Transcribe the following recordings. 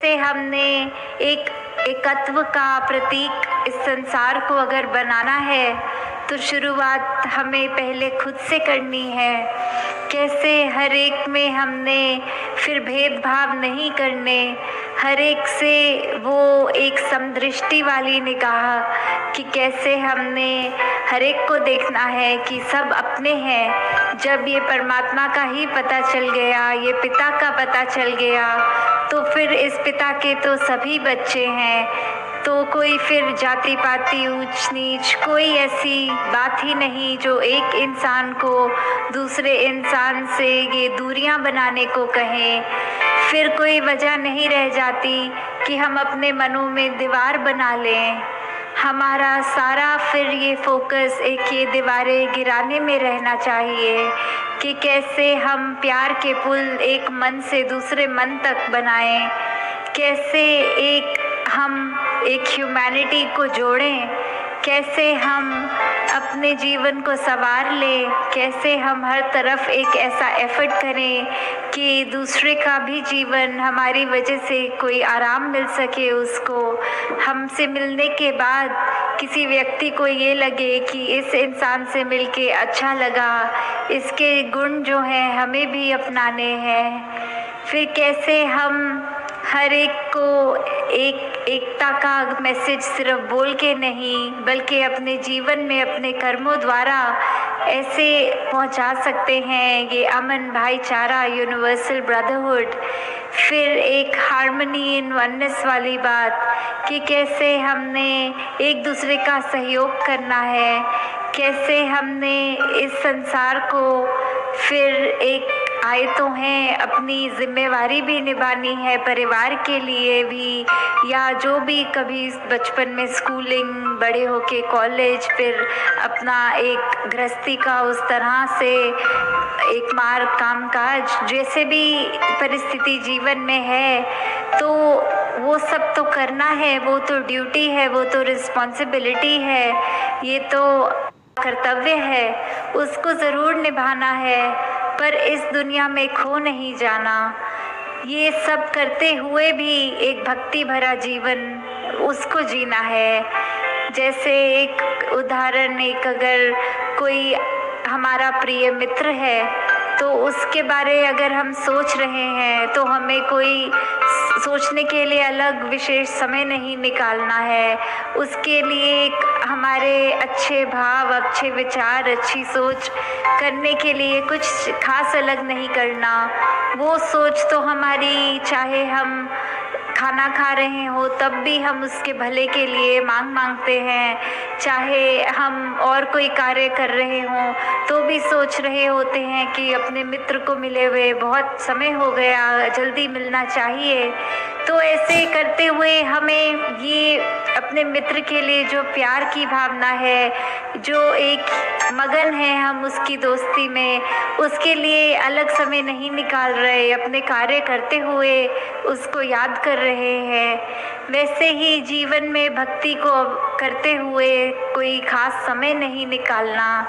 से हमने एक एकत्व का प्रतीक इस संसार को अगर बनाना है तो शुरुआत हमें पहले खुद से करनी है। कैसे हर एक में हमने फिर भेदभाव नहीं करने, हर एक से वो एक समदृष्टि वाली निगाह कि कैसे हमने हर एक को देखना है कि सब अपने हैं। जब ये परमात्मा का ही पता चल गया, ये पिता का पता चल गया, तो फिर इस पिता के तो सभी बच्चे हैं। तो कोई फिर जाति पाति ऊंच नीच कोई ऐसी बात ही नहीं जो एक इंसान को दूसरे इंसान से ये दूरियां बनाने को कहें। फिर कोई वजह नहीं रह जाती कि हम अपने मनों में दीवार बना लें। हमारा सारा फिर ये फोकस एक ये दीवारें गिराने में रहना चाहिए कि कैसे हम प्यार के पुल एक मन से दूसरे मन तक बनाएं, कैसे हम एक ह्यूमैनिटी को जोड़ें, कैसे हम अपने जीवन को संवार लें, कैसे हम हर तरफ एक ऐसा एफर्ट करें कि दूसरे का भी जीवन हमारी वजह से कोई आराम मिल सके। उसको हमसे मिलने के बाद किसी व्यक्ति को ये लगे कि इस इंसान से मिलके अच्छा लगा, इसके गुण जो हैं हमें भी अपनाने हैं। फिर कैसे हम हर एक को एकता का मैसेज सिर्फ बोल के नहीं बल्कि अपने जीवन में अपने कर्मों द्वारा ऐसे पहुंचा सकते हैं ये अमन, भाईचारा, यूनिवर्सल ब्रदरहुड। फिर एक हार्मनी इन वननेस वाली बात कि कैसे हमने एक दूसरे का सहयोग करना है, कैसे हमने इस संसार को फिर एक आए तो हैं अपनी जिम्मेवारी भी निभानी है, परिवार के लिए भी, या जो भी कभी बचपन में स्कूलिंग, बड़े होके कॉलेज, फिर अपना एक गृहस्थी का उस तरह से एक मार्ग, कामकाज, जैसे भी परिस्थिति जीवन में है तो वो सब तो करना है, वो तो ड्यूटी है, वो तो रिस्पॉन्सिबिलिटी है, ये तो कर्तव्य है, उसको ज़रूर निभाना है। पर इस दुनिया में खो नहीं जाना। ये सब करते हुए भी एक भक्ति भरा जीवन उसको जीना है। जैसे एक उदाहरण, एक अगर कोई हमारा प्रिय मित्र है तो उसके बारे अगर हम सोच रहे हैं तो हमें कोई सोचने के लिए अलग विशेष समय नहीं निकालना है। उसके लिए एक हमारे अच्छे भाव, अच्छे विचार, अच्छी सोच करने के लिए कुछ खास अलग नहीं करना। वो सोच तो हमारी, चाहे हम खाना खा रहे हो तब भी हम उसके भले के लिए मांगते हैं, चाहे हम और कोई कार्य कर रहे हों तो भी सोच रहे होते हैं कि अपने मित्र को मिले हुए बहुत समय हो गया, जल्दी मिलना चाहिए। तो ऐसे करते हुए हमें ये अपने मित्र के लिए जो प्यार की भावना है, जो एक मगन है हम उसकी दोस्ती में, उसके लिए अलग समय नहीं निकाल रहे, अपने कार्य करते हुए उसको याद कर रहे हैं। वैसे ही जीवन में भक्ति को करते हुए कोई खास समय नहीं निकालना।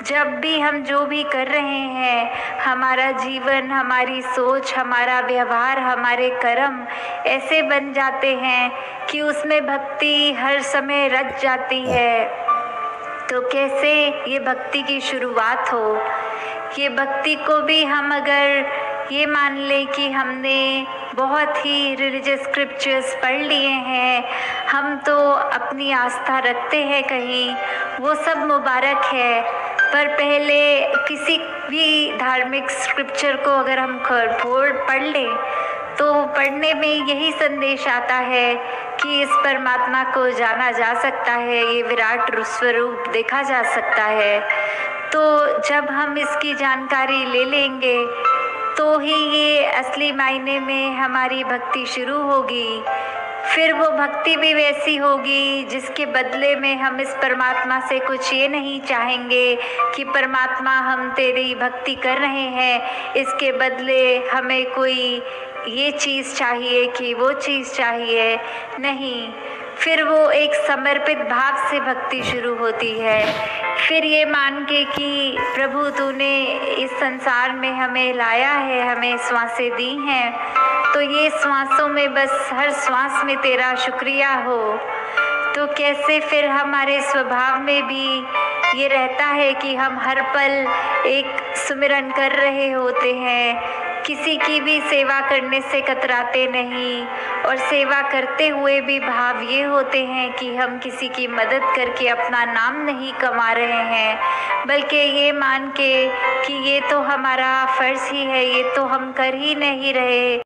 जब भी हम जो भी कर रहे हैं, हमारा जीवन, हमारी सोच, हमारा व्यवहार, हमारे कर्म ऐसे बन जाते हैं कि उसमें भक्ति हर समय रच जाती है। तो कैसे ये भक्ति की शुरुआत हो, ये भक्ति को भी हम अगर ये मान लें कि हमने बहुत ही रिलीजियस स्क्रिप्चर्स पढ़ लिए हैं, हम तो अपनी आस्था रखते हैं कहीं, वो सब मुबारक है। पर पहले किसी भी धार्मिक स्क्रिप्चर को अगर हम पढ़ लें तो पढ़ने में यही संदेश आता है कि इस परमात्मा को जाना जा सकता है, ये विराट स्वरूप देखा जा सकता है। तो जब हम इसकी जानकारी ले लेंगे तो ही ये असली मायने में हमारी भक्ति शुरू होगी। फिर वो भक्ति भी वैसी होगी जिसके बदले में हम इस परमात्मा से कुछ ये नहीं चाहेंगे कि परमात्मा हम तेरी भक्ति कर रहे हैं, इसके बदले हमें कोई ये चीज़ चाहिए कि वो चीज़ चाहिए, नहीं। फिर वो एक समर्पित भाव से भक्ति शुरू होती है। फिर ये मान के कि प्रभु तूने इस संसार में हमें लाया है, हमें श्वासें दी हैं, तो ये श्वासों में बस हर श्वास में तेरा शुक्रिया हो, तो कैसे फिर हमारे स्वभाव में भी ये रहता है कि हम हर पल एक सुमिरन कर रहे होते हैं, किसी की भी सेवा करने से कतराते नहीं, और सेवा करते हुए भी भाव ये होते हैं कि हम किसी की मदद करके अपना नाम नहीं कमा रहे हैं, बल्कि ये मान के कि ये तो हमारा फ़र्ज़ ही है, ये तो हम कर ही नहीं रहे,